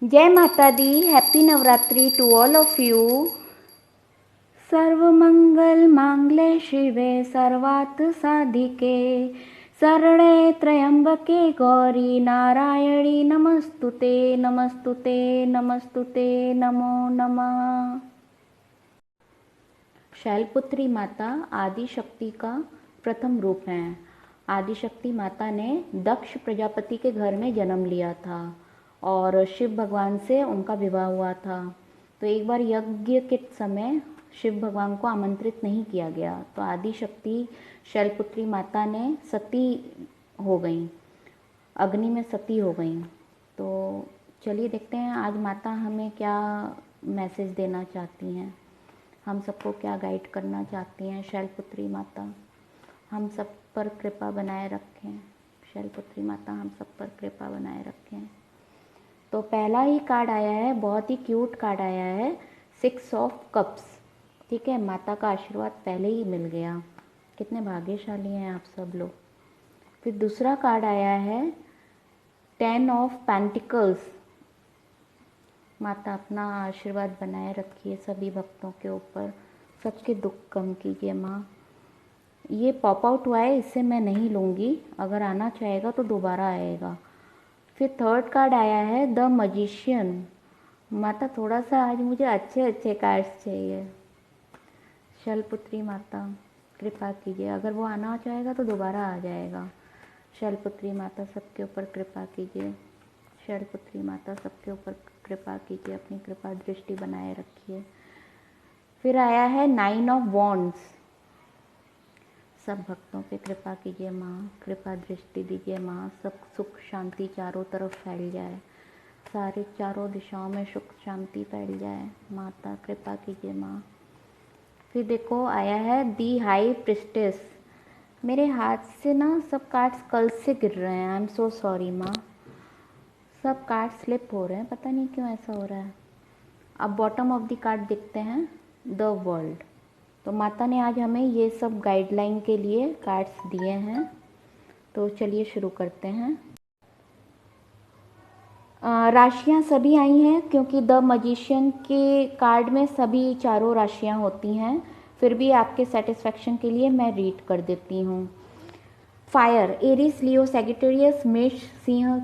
जय माता दी। Happy Navratri to all of you. सर्वमंगल मांगल्ये शिवे सर्वार्थ साधिके शरणे त्र्यंबके गौरी नारायणी नमस्तुते नमस्तुते नमस्तुते नमो नमः। शैलपुत्री माता आदि शक्ति का प्रथम रूप है। आदि शक्ति माता ने दक्ष प्रजापति के घर में जन्म लिया था और शिव भगवान से उनका विवाह हुआ था। तो एक बार यज्ञ के समय शिव भगवान को आमंत्रित नहीं किया गया, तो आदि शक्ति शैलपुत्री माता ने सती हो गई, अग्नि में सती हो गई। तो चलिए देखते हैं आज माता हमें क्या मैसेज देना चाहती हैं, हम सबको क्या गाइड करना चाहती हैं। शैलपुत्री माता हम सब पर कृपा बनाए रखें। शैलपुत्री माता हम सब पर कृपा बनाए रखें। तो पहला ही कार्ड आया है, बहुत ही क्यूट कार्ड आया है, 6 ऑफ कप्स। ठीक है, माता का आशीर्वाद पहले ही मिल गया। कितने भाग्यशाली हैं आप सब लोग। फिर दूसरा कार्ड आया है 10 ऑफ पेंटिकल्स। माता अपना आशीर्वाद बनाए रखिए सभी भक्तों के ऊपर, सबके दुख कम कीजिए माँ। ये पॉप आउट हुआ है, इससे मैं नहीं लूँगी, अगर आना चाहेगा तो दोबारा आएगा। फिर थर्ड कार्ड आया है द मजिशियन। माता थोड़ा सा आज मुझे अच्छे अच्छे कार्ड्स चाहिए। शैलपुत्री माता कृपा कीजिए, अगर वो आना चाहेगा तो दोबारा आ जाएगा। शैलपुत्री माता सबके ऊपर कृपा कीजिए। शैलपुत्री माता सबके ऊपर कृपा कीजिए, अपनी कृपा दृष्टि बनाए रखिए। फिर आया है 9 ऑफ वॉन्ड्स। सब भक्तों पे कृपा कीजिए माँ, कृपा दृष्टि दीजिए माँ, सब सुख शांति चारों तरफ फैल जाए, सारे चारों दिशाओं में सुख शांति फैल जाए। माता कृपा कीजिए माँ। फिर देखो आया है दी हाई प्रिस्टेस। मेरे हाथ से ना सब कार्ड्स कल से गिर रहे हैं, आई एम सो सॉरी माँ। सब कार्ड स्लिप हो रहे हैं, पता नहीं क्यों ऐसा हो रहा है। अब बॉटम ऑफ द कार्ड देखते हैं, द वर्ल्ड। तो माता ने आज हमें ये सब गाइडलाइन के लिए कार्ड्स दिए हैं, तो चलिए शुरू करते हैं। राशियां सभी आई हैं क्योंकि द मजिशियन के कार्ड में सभी चारों राशियां होती हैं। फिर भी आपके सेटिस्फेक्शन के लिए मैं रीड कर देती हूँ। फायर एरिस लियो सैजिटेरियस मेष सिंह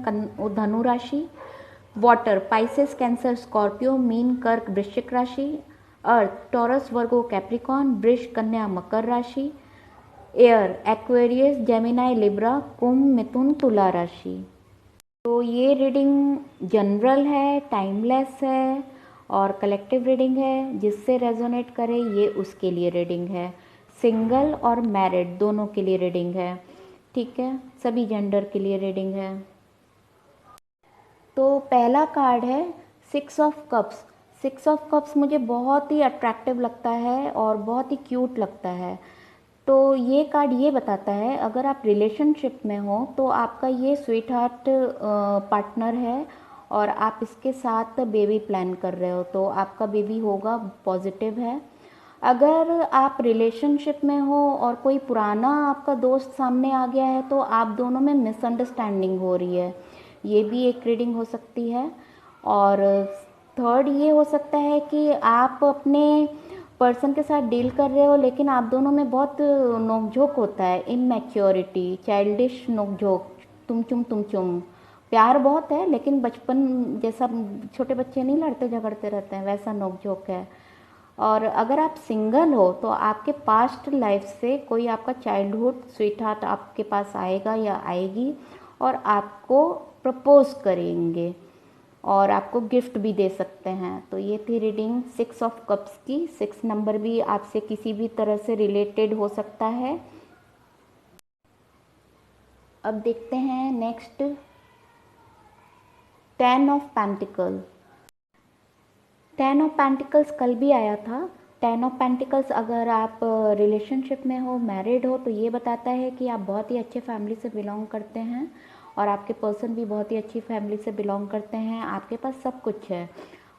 धनु राशि। Water Pisces cancer Scorpio mean कर्क वृश्चिक राशि। अर्थ टॉरस वर्गो कैप्रिकॉन वृष कन्या मकर राशि। एयर एक्वेरियस जेमिनाई लिब्रा कुंभ मिथुन तुला राशि। तो ये रीडिंग जनरल है, टाइमलेस है और कलेक्टिव रीडिंग है। जिससे रेजोनेट करे ये उसके लिए रीडिंग है। सिंगल और मैरिड दोनों के लिए रीडिंग है। ठीक है, सभी जेंडर के लिए रीडिंग है। तो पहला कार्ड है 6 ऑफ कप्स। 6 ऑफ कप्स मुझे बहुत ही अट्रैक्टिव लगता है और बहुत ही क्यूट लगता है। तो ये कार्ड ये बताता है अगर आप रिलेशनशिप में हो तो आपका ये स्वीट हार्ट पार्टनर है और आप इसके साथ बेबी प्लान कर रहे हो, तो आपका बेबी होगा, पॉजिटिव है। अगर आप रिलेशनशिप में हो और कोई पुराना आपका दोस्त सामने आ गया है तो आप दोनों में मिसअंडरस्टैंडिंग हो रही है, ये भी एक रीडिंग हो सकती है। और थर्ड ये हो सकता है कि आप अपने पर्सन के साथ डील कर रहे हो लेकिन आप दोनों में बहुत नोकझोंक होता है, इनमैच्योरिटी, चाइल्डिश नोकझोंक, तुम चुम। प्यार बहुत है लेकिन बचपन जैसा, छोटे बच्चे नहीं लड़ते झगड़ते रहते हैं, वैसा नोकझोंक है। और अगर आप सिंगल हो तो आपके पास्ट लाइफ से कोई आपका चाइल्डहुड स्वीट हार्ट आपके पास आएगा या आएगी और आपको प्रपोज करेंगे और आपको गिफ्ट भी दे सकते हैं। तो ये थी रीडिंग 6 ऑफ कप्स की। 6 नंबर भी आपसे किसी भी तरह से रिलेटेड हो सकता है। अब देखते हैं next 10 of pentacle. 10 of pentacles कल भी आया था। 10 ऑफ पेंटिकल्स अगर आप रिलेशनशिप में हो, मैरिड हो, तो ये बताता है कि आप बहुत ही अच्छे फैमिली से बिलोंग करते हैं और आपके पर्सन भी बहुत ही अच्छी फैमिली से बिलोंग करते हैं। आपके पास सब कुछ है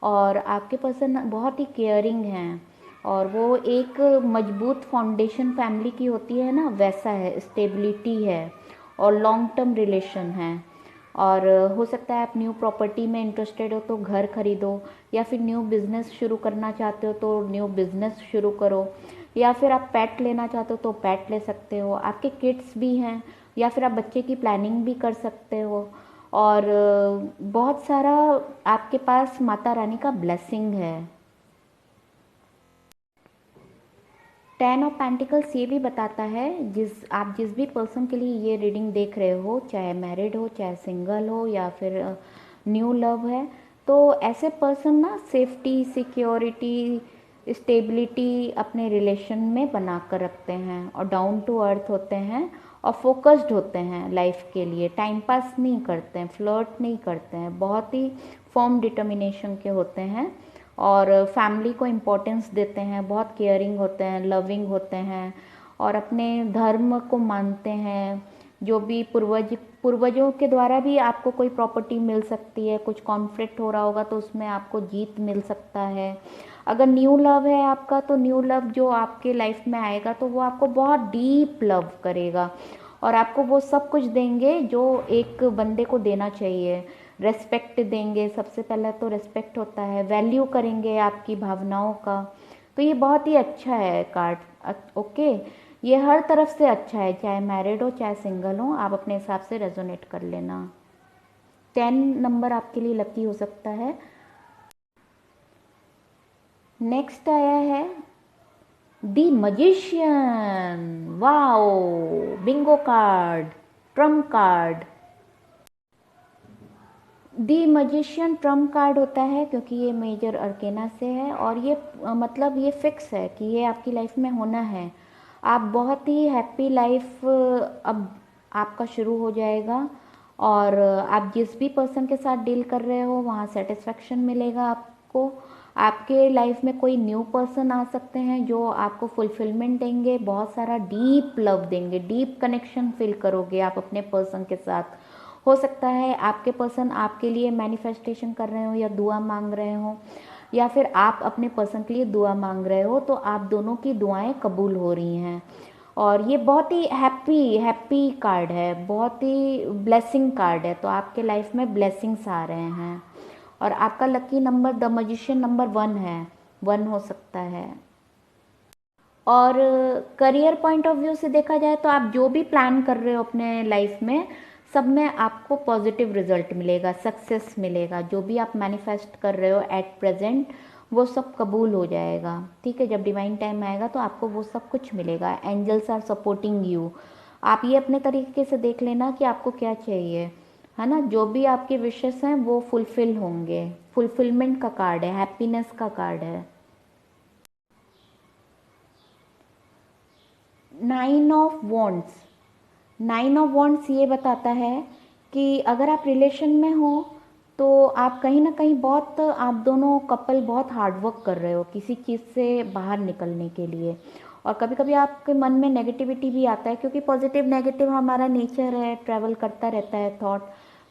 और आपके पर्सन बहुत ही केयरिंग हैं और वो एक मजबूत फाउंडेशन फैमिली की होती है ना, वैसा है, स्टेबिलिटी है और लॉन्ग टर्म रिलेशन है। और हो सकता है आप न्यू प्रॉपर्टी में इंटरेस्टेड हो तो घर खरीदो, या फिर न्यू बिज़नेस शुरू करना चाहते हो तो न्यू बिज़नेस शुरू करो, या फिर आप पेट लेना चाहते हो तो पेट ले सकते हो। आपके किड्स भी हैं, या फिर आप बच्चे की प्लानिंग भी कर सकते हो। और बहुत सारा आपके पास माता रानी का ब्लेसिंग है। 10 ऑफ पेंटिकल्स ये भी बताता है, जिस भी पर्सन के लिए ये रीडिंग देख रहे हो, चाहे मैरिड हो, चाहे सिंगल हो, या फिर न्यू लव है, तो ऐसे पर्सन ना सेफ्टी, सिक्योरिटी, स्टेबिलिटी अपने रिलेशन में बना कर रखते हैं, और डाउन टू अर्थ होते हैं, और फोकस्ड होते हैं लाइफ के लिए। टाइम पास नहीं करते हैं, फ्लर्ट नहीं करते हैं, बहुत ही फर्म डिटर्मिनेशन के होते हैं, और फैमिली को इम्पोर्टेंस देते हैं, बहुत केयरिंग होते हैं, लविंग होते हैं, और अपने धर्म को मानते हैं। जो भी पूर्वजों के द्वारा भी आपको कोई प्रॉपर्टी मिल सकती है, कुछ कॉन्फ्लिक्ट हो रहा होगा तो उसमें आपको जीत मिल सकता है। अगर न्यू लव है आपका, तो न्यू लव जो आपके लाइफ में आएगा तो वो आपको बहुत डीप लव करेगा, और आपको वो सब कुछ देंगे जो एक बंदे को देना चाहिए। रेस्पेक्ट देंगे, सबसे पहला तो रेस्पेक्ट होता है, वैल्यू करेंगे आपकी भावनाओं का। तो ये बहुत ही अच्छा है कार्ड। ओके, ये हर तरफ से अच्छा है, चाहे मैरिड हो चाहे सिंगल हो, आप अपने हिसाब से रेजोनेट कर लेना। 10 नंबर आपके लिए लकी हो सकता है। नेक्स्ट आया है the magician. Wow, Bingo card, Trump card. The magician Trump card होता है क्योंकि ये मेजर अर्केना से है, और ये मतलब ये फिक्स है कि ये आपकी लाइफ में होना है। आप बहुत ही हैप्पी लाइफ अब आपका शुरू हो जाएगा, और आप जिस भी पर्सन के साथ डील कर रहे हो वहाँ सेटिस्फेक्शन मिलेगा आपको। आपके लाइफ में कोई न्यू पर्सन आ सकते हैं जो आपको फुलफिलमेंट देंगे, बहुत सारा डीप लव देंगे, डीप कनेक्शन फील करोगे आप अपने पर्सन के साथ। हो सकता है आपके पर्सन आपके लिए मैनिफेस्टेशन कर रहे हो या दुआ मांग रहे हो, या फिर आप अपने पर्सन के लिए दुआ मांग रहे हो, तो आप दोनों की दुआएं कबूल हो रही हैं। और ये बहुत ही हैप्पी हैप्पी कार्ड है, बहुत ही ब्लेसिंग कार्ड है, तो आपके लाइफ में ब्लेसिंग्स आ रहे हैं। और आपका lucky number the magician number 1 है, 1 हो सकता है। और करियर पॉइंट ऑफ व्यू से देखा जाए तो आप जो भी प्लान कर रहे हो अपने लाइफ में, सब में आपको पॉजिटिव रिजल्ट मिलेगा, सक्सेस मिलेगा। जो भी आप मैनिफेस्ट कर रहे हो एट प्रेजेंट, वो सब कबूल हो जाएगा। ठीक है, जब डिवाइन टाइम आएगा तो आपको वो सब कुछ मिलेगा। Angels are supporting you. आप ये अपने तरीके से देख लेना कि आपको क्या चाहिए, है ना। जो भी आपके विशेस हैं वो फुलफिल होंगे। फुलफिलमेंट का कार्ड है, हैप्पीनेस का कार्ड है। 9 ऑफ वॉन्ड्स। 9 ऑफ वॉन्ड्स ये बताता है कि अगर आप रिलेशन में हो तो आप कहीं ना कहीं बहुत, आप दोनों कपल बहुत हार्डवर्क कर रहे हो किसी चीज़ से बाहर निकलने के लिए। और कभी कभी आपके मन में नेगेटिविटी भी आता है, क्योंकि पॉजिटिव नेगेटिव हमारा नेचर है, ट्रैवल करता रहता है थॉट।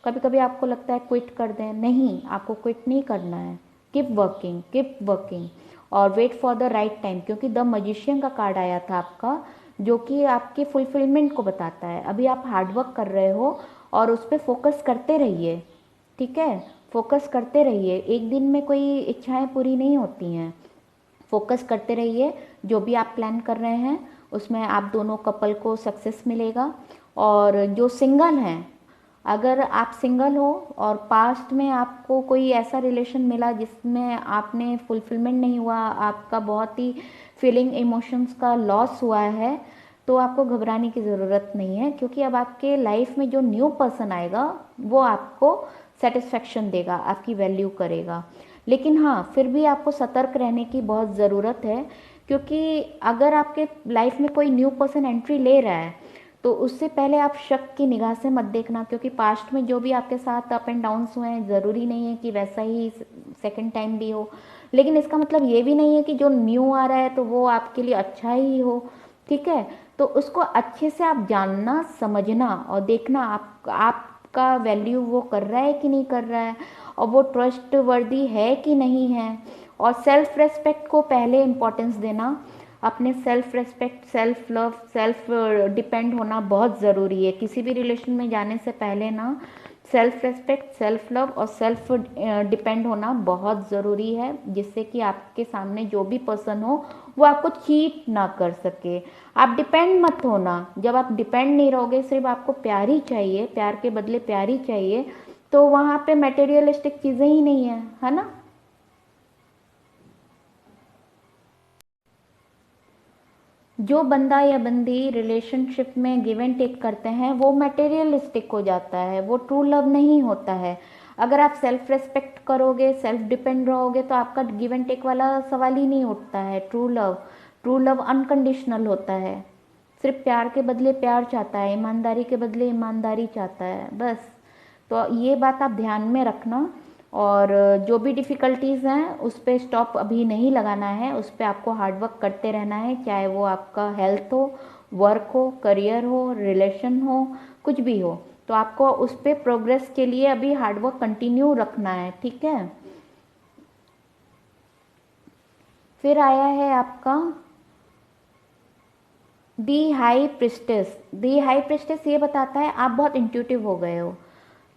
कभी कभी आपको लगता है क्विट कर दें, नहीं, आपको क्विट नहीं करना है। कीप वर्किंग, कीप वर्किंग, और wait for the right time, क्योंकि द मजिशियन का कार्ड आया था आपका, जो कि आपके फुलफिलमेंट को बताता है। अभी आप हार्डवर्क कर रहे हो और उस पर फोकस करते रहिए। ठीक है, फोकस करते रहिए। एक दिन में कोई इच्छाएं पूरी नहीं होती हैं, फोकस करते रहिए। जो भी आप प्लान कर रहे हैं उसमें आप दोनों कपल को सक्सेस मिलेगा। और जो सिंगल हैं, अगर आप सिंगल हो और पास्ट में आपको कोई ऐसा रिलेशन मिला जिसमें आपने फुलफिलमेंट नहीं हुआ, आपका बहुत ही फीलिंग इमोशंस का लॉस हुआ है, तो आपको घबराने की ज़रूरत नहीं है, क्योंकि अब आपके लाइफ में जो न्यू पर्सन आएगा वो आपको सेटिस्फेक्शन देगा, आपकी वैल्यू करेगा। लेकिन हाँ, फिर भी आपको सतर्क रहने की बहुत ज़रूरत है, क्योंकि अगर आपके लाइफ में कोई न्यू पर्सन एंट्री ले रहा है तो उससे पहले आप शक की निगाह से मत देखना, क्योंकि पास्ट में जो भी आपके साथ अप एंड डाउन्स हुए हैं, ज़रूरी नहीं है कि वैसा ही सेकंड टाइम भी हो। लेकिन इसका मतलब ये भी नहीं है कि जो न्यू आ रहा है तो वो आपके लिए अच्छा ही हो। ठीक है, तो उसको अच्छे से आप जानना, समझना और देखना आपका वैल्यू वो कर रहा है कि नहीं कर रहा है, और वो ट्रस्ट वर्दी है कि नहीं है। और सेल्फ रेस्पेक्ट को पहले इम्पोर्टेंस देना। अपने self respect, self love, self depend होना बहुत ज़रूरी है। किसी भी रिलेशन में जाने से पहले ना सेल्फ रेस्पेक्ट, सेल्फ लव और सेल्फ डिपेंड होना बहुत ज़रूरी है, जिससे कि आपके सामने जो भी पर्सन हो वो आपको चीट ना कर सके। आप डिपेंड मत होना। जब आप डिपेंड नहीं रहोगे, सिर्फ आपको प्यार ही चाहिए, प्यार के बदले प्यार ही चाहिए, तो वहाँ पे मटेरियलिस्टिक चीज़ें ही नहीं है ना। जो बंदा या बंदी रिलेशनशिप में गिव एंड टेक करते हैं वो मटेरियलिस्टिक हो जाता है, वो ट्रू लव नहीं होता है। अगर आप सेल्फ रेस्पेक्ट करोगे, सेल्फ डिपेंड रहोगे, तो आपका गिव एंड टेक वाला सवाल ही नहीं उठता है। ट्रू लव अनकंडीशनल होता है, सिर्फ प्यार के बदले प्यार चाहता है, ईमानदारी के बदले ईमानदारी चाहता है, बस। तो ये बात आप ध्यान में रखना। और जो भी डिफ़िकल्टीज़ हैं उस पर स्टॉप अभी नहीं लगाना है, उस पर आपको हार्ड वर्क करते रहना है, चाहे वो आपका हेल्थ हो, वर्क हो, करियर हो, रिलेशन हो, कुछ भी हो। तो आपको उस पर प्रोग्रेस के लिए अभी हार्ड वर्क कंटिन्यू रखना है, ठीक है। फिर आया है आपका दी हाई प्रिस्टेस। दी हाई प्रिस्टेस ये बताता है आप बहुत इंट्यूटिव हो गए हो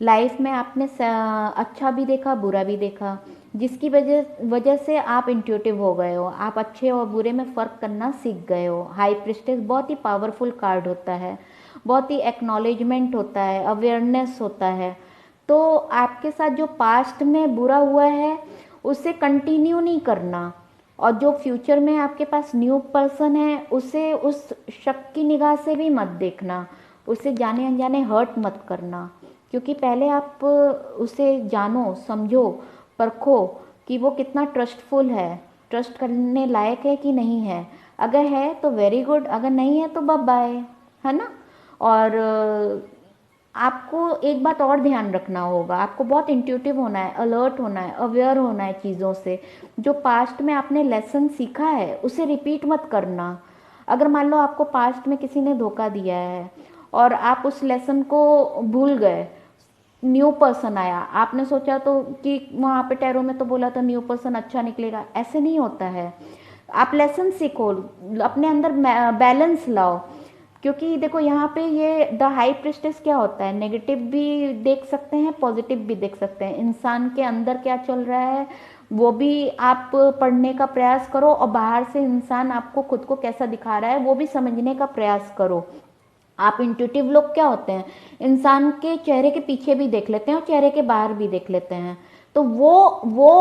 लाइफ में। आपने अच्छा भी देखा, बुरा भी देखा, जिसकी वजह वजह से आप इंट्यूटिव हो गए हो। आप अच्छे और बुरे में फ़र्क करना सीख गए हो। हाई प्रिस्टेस बहुत ही पावरफुल कार्ड होता है, बहुत ही एक्नॉलेजमेंट होता है, अवेयरनेस होता है। तो आपके साथ जो पास्ट में बुरा हुआ है उसे कंटिन्यू नहीं करना, और जो फ्यूचर में आपके पास न्यू पर्सन है उसे उस शक की निगाह से भी मत देखना, उसे जाने अनजाने हर्ट मत करना। क्योंकि पहले आप उसे जानो, समझो, परखो कि वो कितना ट्रस्टफुल है, ट्रस्ट करने लायक है कि नहीं है। अगर है तो वेरी गुड, अगर नहीं है तो बाय बाय, है ना। और आपको एक बात और ध्यान रखना होगा, आपको बहुत इंट्यूटिव होना है, अलर्ट होना है, अवेयर होना है चीज़ों से। जो पास्ट में आपने लेसन सीखा है उसे रिपीट मत करना। अगर मान लो आपको पास्ट में किसी ने धोखा दिया है और आप उस लेसन को भूल गए, न्यू पर्सन आया, आपने सोचा तो कि वहाँ पे टैरो में तो बोला था न्यू पर्सन अच्छा निकलेगा, ऐसे नहीं होता है। आप लेसन सीखो, अपने अंदर बैलेंस लाओ। क्योंकि देखो यहाँ पे ये द हाई प्रिस्टेस क्या होता है, नेगेटिव भी देख सकते हैं, पॉजिटिव भी देख सकते हैं। इंसान के अंदर क्या चल रहा है वो भी आप पढ़ने का प्रयास करो, और बाहर से इंसान आपको खुद को कैसा दिखा रहा है वो भी समझने का प्रयास करो। आप इंट्यूटिव लोग क्या होते हैं, इंसान के चेहरे के पीछे भी देख लेते हैं और चेहरे के बाहर भी देख लेते हैं। तो वो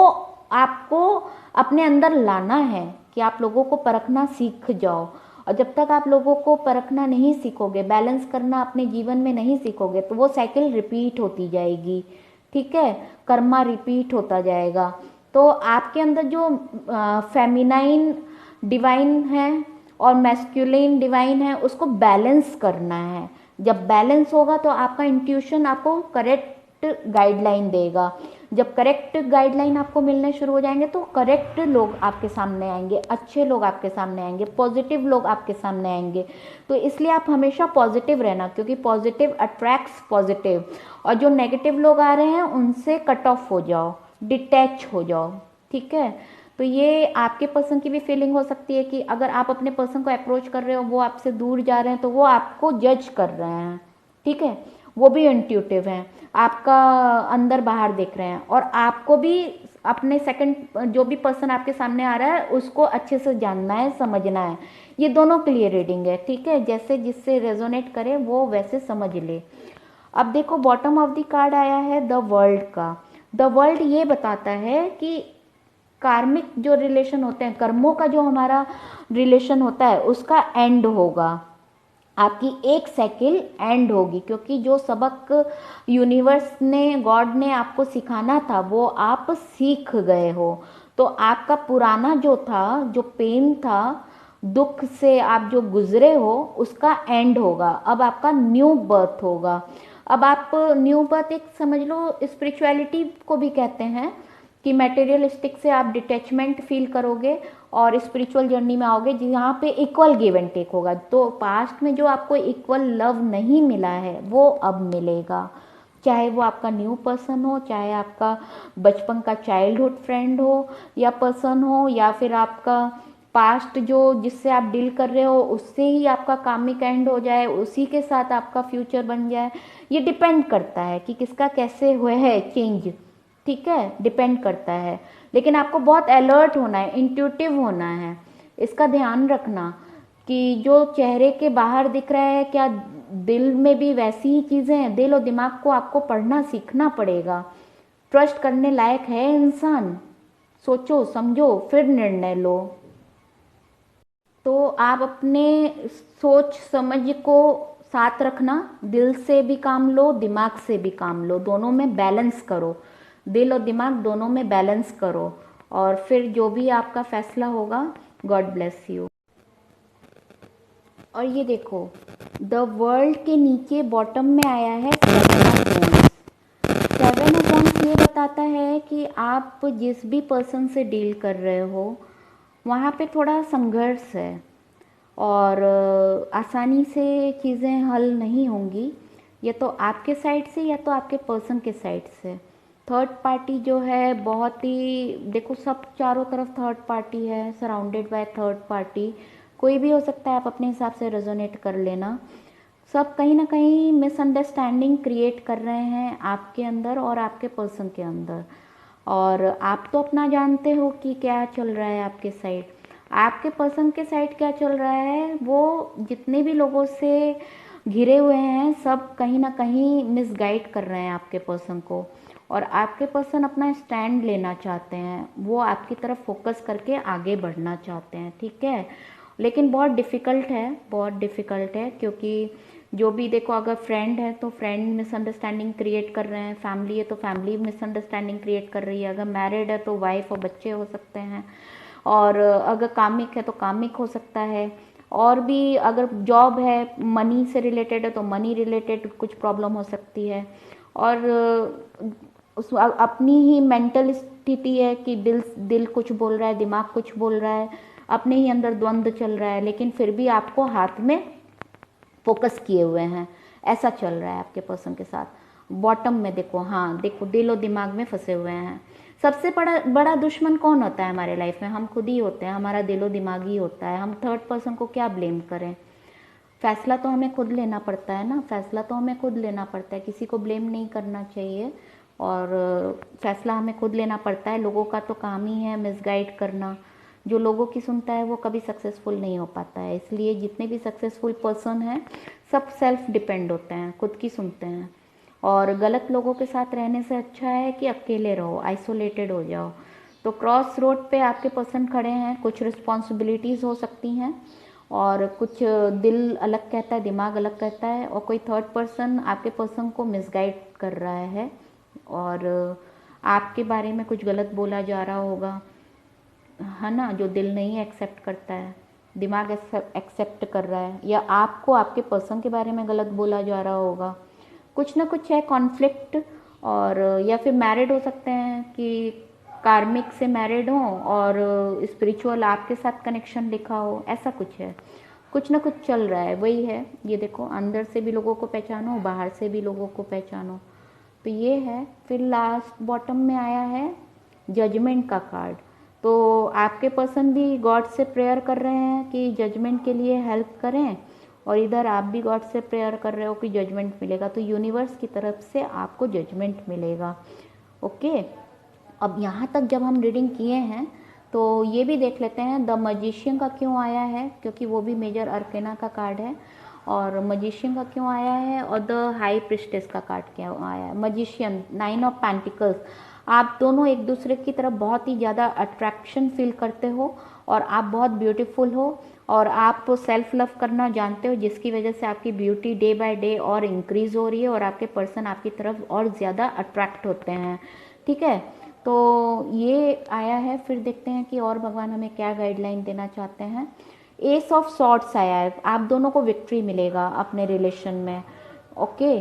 आपको अपने अंदर लाना है कि आप लोगों को परखना सीख जाओ। और जब तक आप लोगों को परखना नहीं सीखोगे, बैलेंस करना अपने जीवन में नहीं सीखोगे, तो वो साइकिल रिपीट होती जाएगी, ठीक है, कर्मा रिपीट होता जाएगा। तो आपके अंदर जो फेमिनाइन डिवाइन है और मैस्कुलिन डिवाइन है उसको बैलेंस करना है। जब बैलेंस होगा तो आपका इंट्यूशन आपको करेक्ट गाइडलाइन देगा। जब करेक्ट गाइडलाइन आपको मिलने शुरू हो जाएंगे तो करेक्ट लोग आपके सामने आएंगे, अच्छे लोग आपके सामने आएंगे, पॉजिटिव लोग आपके सामने आएंगे। तो इसलिए आप हमेशा पॉजिटिव रहना, क्योंकि पॉजिटिव अट्रैक्ट्स पॉजिटिव। और जो नेगेटिव लोग आ रहे हैं उनसे कट ऑफ हो जाओ, डिटैच हो जाओ, ठीक है। तो ये आपके पर्सन की भी फीलिंग हो सकती है कि अगर आप अपने पर्सन को अप्रोच कर रहे हो, वो आपसे दूर जा रहे हैं, तो वो आपको जज कर रहे हैं, ठीक है। वो भी इंट्यूटिव हैं, आपका अंदर बाहर देख रहे हैं, और आपको भी अपने सेकंड जो भी पर्सन आपके सामने आ रहा है उसको अच्छे से जानना है, समझना है। ये दोनों के लिए रीडिंग है, ठीक है, जैसे जिससे रेजोनेट करे वो वैसे समझ ले। अब देखो बॉटम ऑफ द कार्ड आया है द वर्ल्ड का। द वर्ल्ड ये बताता है कि कार्मिक जो रिलेशन होते हैं, कर्मों का जो हमारा रिलेशन होता है उसका एंड होगा। आपकी एक साइकिल एंड होगी, क्योंकि जो सबक यूनिवर्स ने, गॉड ने आपको सिखाना था वो आप सीख गए हो। तो आपका पुराना जो था, जो पेन था, दुख से आप जो गुजरे हो उसका एंड होगा। अब आपका न्यू बर्थ होगा। अब आप न्यू बर्थ एक समझ लो स्पिरिचुअलिटी को भी कहते हैं कि मटेरियलिस्टिक से आप डिटैचमेंट फील करोगे और स्पिरिचुअल जर्नी में आओगे जहाँ पे इक्वल गिव एंड टेक होगा। तो पास्ट में जो आपको इक्वल लव नहीं मिला है वो अब मिलेगा, चाहे वो आपका न्यू पर्सन हो, चाहे आपका बचपन का चाइल्डहुड फ्रेंड हो या पर्सन हो, या फिर आपका पास्ट जो जिससे आप डील कर रहे हो उससे ही आपका कार्मिक एंड हो जाए, उसी के साथ आपका फ्यूचर बन जाए, ये डिपेंड करता है कि किसका कैसे हुए है चेंज। ठीक है, डिपेंड करता है। लेकिन आपको बहुत अलर्ट होना है, इंट्यूटिव होना है, इसका ध्यान रखना कि जो चेहरे के बाहर दिख रहा है क्या दिल में भी वैसी ही चीज़ें हैं। दिल और दिमाग को आपको पढ़ना सीखना पड़ेगा। ट्रस्ट करने लायक है इंसान, सोचो समझो फिर निर्णय लो। तो आप अपने सोच समझ को साथ रखना, दिल से भी काम लो दिमाग से भी काम लो, दोनों में बैलेंस करो, दिल और दिमाग दोनों में बैलेंस करो, और फिर जो भी आपका फैसला होगा, गॉड ब्लेस यू। और ये देखो, द वर्ल्ड के नीचे बॉटम में आया है 7 ऑफ वॉन्ड्स। 7 ऑफ वॉन्ड्स ये बताता है कि आप जिस भी पर्सन से डील कर रहे हो वहाँ पे थोड़ा संघर्ष है, और आसानी से चीज़ें हल नहीं होंगी, या तो आपके साइड से या तो आपके पर्सन के साइड से। थर्ड पार्टी जो है बहुत ही, देखो सब चारों तरफ थर्ड पार्टी है, सराउंडेड बाय थर्ड पार्टी, कोई भी हो सकता है, आप अपने हिसाब से रेजोनेट कर लेना। सब कहीं ना कहीं मिसअंडरस्टैंडिंग क्रिएट कर रहे हैं आपके अंदर और आपके पर्सन के अंदर, और आप तो अपना जानते हो कि क्या चल रहा है आपके साइड। आपके पर्सन के साइड क्या चल रहा है, वो जितने भी लोगों से घिरे हुए हैं सब कहीं ना कहीं मिसगाइड कर रहे हैं आपके पर्सन को, और आपके पर्सन अपना स्टैंड लेना चाहते हैं, वो आपकी तरफ फोकस करके आगे बढ़ना चाहते हैं। ठीक है, लेकिन बहुत डिफ़िकल्ट है, बहुत डिफ़िकल्ट है, क्योंकि जो भी देखो, अगर फ्रेंड है तो फ्रेंड मिसअंडरस्टैंडिंग क्रिएट कर रहे हैं, फैमिली है तो फैमिली मिसअंडरस्टैंडिंग क्रिएट कर रही है, अगर मैरिड है तो वाइफ और बच्चे हो सकते हैं, और अगर कामिक है तो कामिक हो सकता है, और भी अगर जॉब है मनी से रिलेटेड है तो मनी रिलेटेड कुछ प्रॉब्लम हो सकती है, और उस अपनी ही मेंटल स्थिति है कि दिल दिल कुछ बोल रहा है, दिमाग कुछ बोल रहा है, अपने ही अंदर द्वंद्व चल रहा है, लेकिन फिर भी आपको हाथ में फोकस किए हुए हैं, ऐसा चल रहा है आपके पर्सन के साथ। बॉटम में देखो, हाँ देखो, दिल और दिमाग में फंसे हुए हैं। सबसे बड़ा बड़ा दुश्मन कौन होता है हमारे लाइफ में? हम खुद ही होते हैं, हमारा दिल और दिमाग ही होता है। हम थर्ड पर्सन को क्या ब्लेम करें? फैसला तो हमें खुद लेना पड़ता है ना, फैसला तो हमें खुद लेना पड़ता है, किसी को ब्लेम नहीं करना चाहिए, और फैसला हमें खुद लेना पड़ता है। लोगों का तो काम ही है मिसगाइड करना, जो लोगों की सुनता है वो कभी सक्सेसफुल नहीं हो पाता है। इसलिए जितने भी सक्सेसफुल पर्सन हैं सब सेल्फ डिपेंड होते हैं, खुद की सुनते हैं, और गलत लोगों के साथ रहने से अच्छा है कि अकेले रहो, आइसोलेटेड हो जाओ। तो क्रॉस रोड पे आपके पर्सन खड़े हैं, कुछ रिस्पॉन्सिबिलिटीज़ हो सकती हैं, और कुछ दिल अलग कहता है दिमाग अलग कहता है, और कोई थर्ड पर्सन आपके पर्सन को मिसगाइड कर रहा है, और आपके बारे में कुछ गलत बोला जा रहा होगा, है ना, जो दिल नहीं एक्सेप्ट करता है, दिमाग एक्सेप्ट कर रहा है, या आपको आपके पर्सन के बारे में गलत बोला जा रहा होगा, कुछ ना कुछ है कॉन्फ्लिक्ट। और या फिर मैरिड हो सकते हैं कि कार्मिक से मैरिड हो और स्पिरिचुअल आपके साथ कनेक्शन लिखा हो, ऐसा कुछ है, कुछ ना कुछ चल रहा है। वही है, ये देखो, अंदर से भी लोगों को पहचानो, बाहर से भी लोगों को पहचानो, तो ये है। फिर लास्ट बॉटम में आया है जजमेंट का कार्ड। तो आपके पर्सन भी गॉड से प्रेयर कर रहे हैं कि जजमेंट के लिए हेल्प करें, और इधर आप भी गॉड से प्रेयर कर रहे हो कि जजमेंट मिलेगा, तो यूनिवर्स की तरफ से आपको जजमेंट मिलेगा। ओके, अब यहाँ तक जब हम रीडिंग किए हैं तो ये भी देख लेते हैं द मजिशियन का क्यों आया है, क्योंकि वो भी मेजर अर्केना का कार्ड है, और मजिशियन का क्यों आया है, और द हाई प्रिस्टेस का कार्ड क्यों आया है। मजिशियन, 9 ऑफ पेंटिकल्स, आप दोनों एक दूसरे की तरफ बहुत ही ज़्यादा अट्रैक्शन फील करते हो, और आप बहुत ब्यूटीफुल हो, और आप सेल्फ लव करना जानते हो, जिसकी वजह से आपकी ब्यूटी डे बाय डे और इंक्रीज़ हो रही है, और आपके पर्सन आपकी तरफ और ज़्यादा अट्रैक्ट होते हैं। ठीक है, तो ये आया है। फिर देखते हैं कि और भगवान हमें क्या गाइडलाइन देना चाहते हैं। एस ऑफ सॉर्ड्स आया है, आप दोनों को विक्ट्री मिलेगा अपने रिलेशन में। ओके,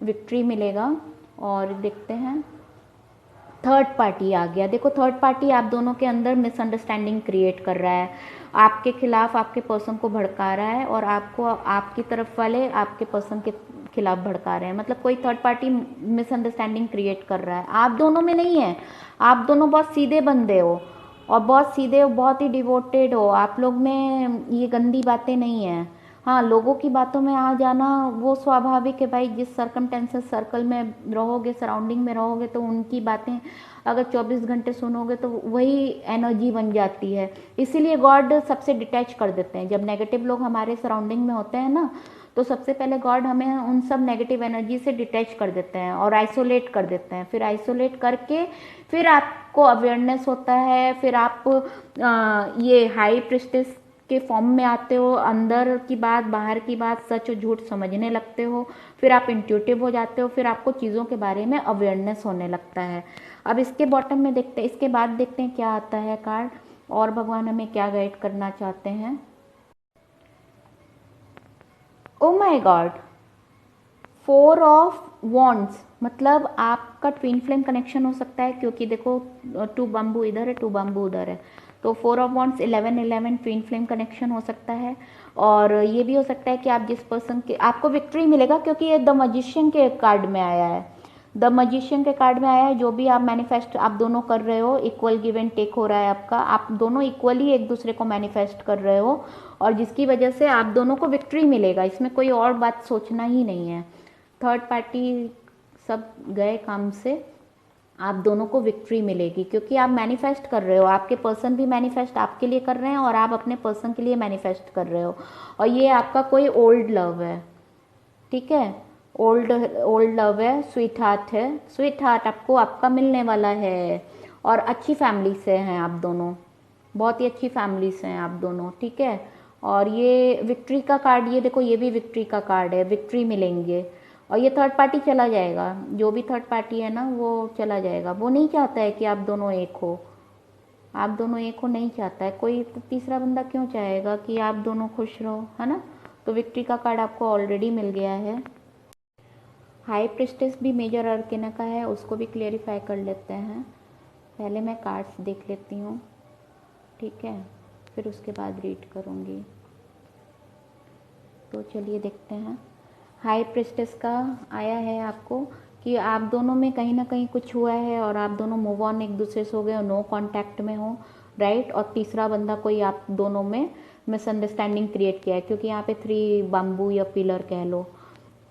विक्ट्री मिलेगा। और देखते हैं, थर्ड पार्टी आ गया। देखो, थर्ड पार्टी आप दोनों के अंदर मिसअंडरस्टैंडिंग क्रिएट कर रहा है, आपके खिलाफ आपके पर्सन को भड़का रहा है, और आपको आपकी तरफ वाले आपके पर्सन के खिलाफ भड़का रहे हैं। मतलब कोई थर्ड पार्टी मिसअंडरस्टैंडिंग क्रिएट कर रहा है, आप दोनों में नहीं है, आप दोनों बहुत सीधे बंदे हो, और बहुत सीधे हो, बहुत ही डिवोटेड हो, आप लोग में ये गंदी बातें नहीं है। हाँ, लोगों की बातों में आ जाना वो स्वाभाविक है भाई, जिस सर्कमटेंसेस सर्कल में रहोगे, सराउंडिंग में रहोगे, तो उनकी बातें अगर 24 घंटे सुनोगे तो वही एनर्जी बन जाती है। इसीलिए गॉड सबसे डिटैच कर देते हैं। जब नेगेटिव लोग हमारे सराउंडिंग में होते हैं ना, तो सबसे पहले गॉड हमें उन सब नेगेटिव एनर्जी से डिटैच कर देते हैं और आइसोलेट कर देते हैं। फिर आइसोलेट करके फिर आपको अवेयरनेस होता है, फिर आप ये हाई प्रिस्टेस के फॉर्म में आते हो, अंदर की बात बाहर की बात सच और झूठ समझने लगते हो, फिर आप इंट्यूटिव हो जाते हो, फिर आपको चीज़ों के बारे में अवेयरनेस होने लगता है। अब इसके बॉटम में देखते हैं, इसके बाद देखते हैं क्या आता है कार्ड और भगवान हमें क्या गाइड करना चाहते हैं। Oh my God, 4 of wands, मतलब आपका ट्विन फ्लेम कनेक्शन हो सकता है, क्योंकि देखो 2 बम्बू इधर है, 2 बम्बू उधर है, तो 4 of wands 11-11 twin flame connection हो सकता है। और ये भी हो सकता है कि आप जिस पर्सन के, आपको विक्ट्री मिलेगा, क्योंकि ये द मजिशियन के कार्ड में आया है। द मजिशियन के कार्ड में आया है, जो भी आप मैनिफेस्ट आप दोनों कर रहे हो, इक्वल गिव एंड टेक हो रहा है आपका, आप दोनों इक्वली एक दूसरे को मैनिफेस्ट कर रहे हो, और जिसकी वजह से आप दोनों को विक्ट्री मिलेगा। इसमें कोई और बात सोचना ही नहीं है। थर्ड पार्टी सब गए काम से, आप दोनों को विक्ट्री मिलेगी, क्योंकि आप मैनिफेस्ट कर रहे हो, आपके पर्सन भी मैनिफेस्ट आपके लिए कर रहे हैं और आप अपने पर्सन के लिए मैनिफेस्ट कर रहे हो। और ये आपका कोई ओल्ड लव है, ठीक है, ओल्ड ओल्ड लव है, स्वीट हार्ट है, स्वीट हार्ट आपको आपका मिलने वाला है। और अच्छी फैमिली से हैं आप दोनों, बहुत ही अच्छी फैमिली से हैं आप दोनों, ठीक है। और ये विक्ट्री का कार्ड, ये देखो ये भी विक्ट्री का कार्ड है, विक्ट्री मिलेंगे। और ये थर्ड पार्टी चला जाएगा, जो भी थर्ड पार्टी है ना वो चला जाएगा, वो नहीं चाहता है कि आप दोनों एक हो, आप दोनों एक हो नहीं चाहता है कोई, तो तीसरा बंदा क्यों चाहेगा कि आप दोनों खुश रहो, है ना। तो विक्ट्री का कार्ड आपको ऑलरेडी मिल गया है। हाई प्रिस्टेस भी मेजर अर्केना का है, उसको भी क्लियरिफाई कर लेते हैं। पहले मैं कार्ड्स देख लेती हूँ, ठीक है, फिर उसके बाद रीड करूँगी। तो चलिए देखते हैं। हाई प्रिस्टेस का आया है आपको कि आप दोनों में कहीं ना कहीं कुछ हुआ है और आप दोनों मूव ऑन एक दूसरे से हो गए और नो कांटेक्ट में हो, राइट। और तीसरा बंदा कोई आप दोनों में मिसअंडरस्टैंडिंग क्रिएट किया है, क्योंकि यहाँ पे 3 बाम्बू या पिलर कह लो।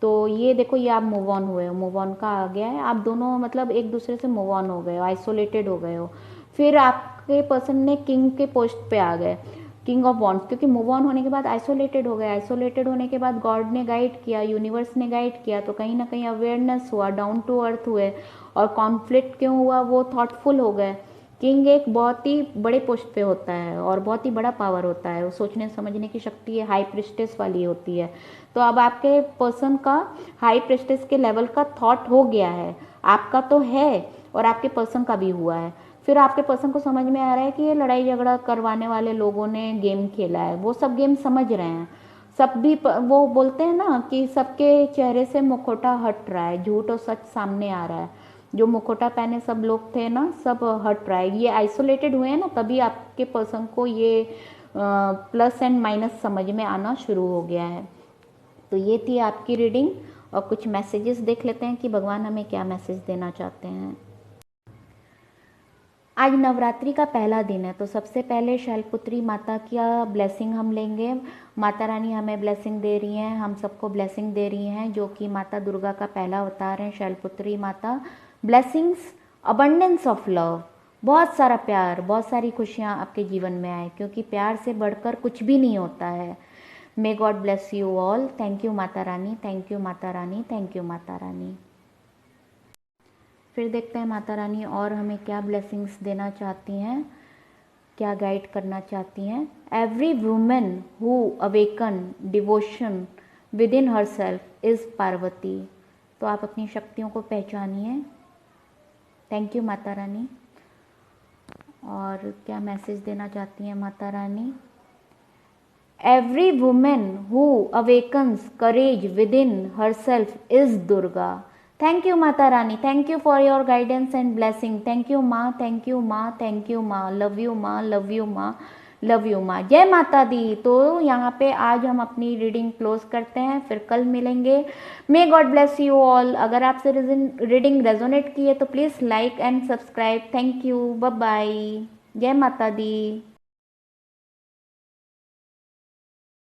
तो ये देखो, ये आप मूव ऑन हुए हो, मूव ऑन का आ गया है, आप दोनों मतलब एक दूसरे से मूव ऑन हो गए हो, आइसोलेटेड हो गए हो। फिर आपके पर्सन ने किंग के पोस्ट पे आ गए, किंग ऑफ वॉन्ड्स, क्योंकि मूव ऑन होने के बाद आइसोलेटेड हो गए, आइसोलेटेड होने के बाद गॉड ने गाइड किया, यूनिवर्स ने गाइड किया, तो कहीं ना कहीं अवेयरनेस हुआ, डाउन टू अर्थ हुए। और कॉन्फ्लिक्ट क्यों हुआ, वो थॉटफुल हो गए। किंग एक बहुत ही बड़े पोस्ट पे होता है और बहुत ही बड़ा पावर होता है, वो सोचने समझने की शक्ति है, हाई प्रिस्टेस वाली होती है। तो अब आपके पर्सन का हाई प्रिस्टेस के लेवल का थॉट हो गया है, आपका तो है और आपके पर्सन का भी हुआ है। फिर आपके पर्सन को समझ में आ रहा है कि ये लड़ाई झगड़ा करवाने वाले लोगों ने गेम खेला है, वो सब गेम समझ रहे हैं। सब भी वो बोलते हैं ना कि सबके चेहरे से मुखौटा हट रहा है, झूठ और सच सामने आ रहा है। जो मुखौटा पहने सब लोग थे ना, सब हट रहा है, ये आइसोलेटेड हुए हैं ना, तभी आपके पर्सन को ये प्लस एंड माइनस समझ में आना शुरू हो गया है। तो ये थी आपकी रीडिंग, और कुछ मैसेजेस देख लेते हैं कि भगवान हमें क्या मैसेज देना चाहते हैं। आज नवरात्रि का पहला दिन है, तो सबसे पहले शैलपुत्री माता का ब्लेसिंग हम लेंगे। माता रानी हमें ब्लेसिंग दे रही हैं, हम सबको ब्लेसिंग दे रही हैं, जो कि माता दुर्गा का पहला अवतार है शैलपुत्री माता। ब्लेसिंग्स, अबंडेंस ऑफ लव, बहुत सारा प्यार, बहुत सारी खुशियाँ आपके जीवन में आए, क्योंकि प्यार से बढ़कर कुछ भी नहीं होता है। मे God bless you all. Thank you Mata Rani, thank you Mata Rani, thank you Mata रानी। फिर देखते हैं माता रानी और हमें क्या ब्लेसिंग्स देना चाहती हैं, क्या गाइड करना चाहती हैं। Every women who awaken devotion with in her self is Parvati. तो आप अपनी शक्तियों को पहचानिए। थैंक यू माता रानी। और क्या मैसेज देना चाहती हैं Mata Rani. Every women who awakens courage within her self is Durga. Thank you Mata Rani, thank you for your guidance and blessing. Thank you maa, thank you maa, thank you maa, love you maa, love you maa, love you maa. जय माता दी। तो यहाँ पे आज हम अपनी reading close करते हैं, फिर कल मिलेंगे। May God bless you all. अगर आपसे रीडिंग रेजोनेट की है तो please like and subscribe. Thank you, bye bye. जय माता दी।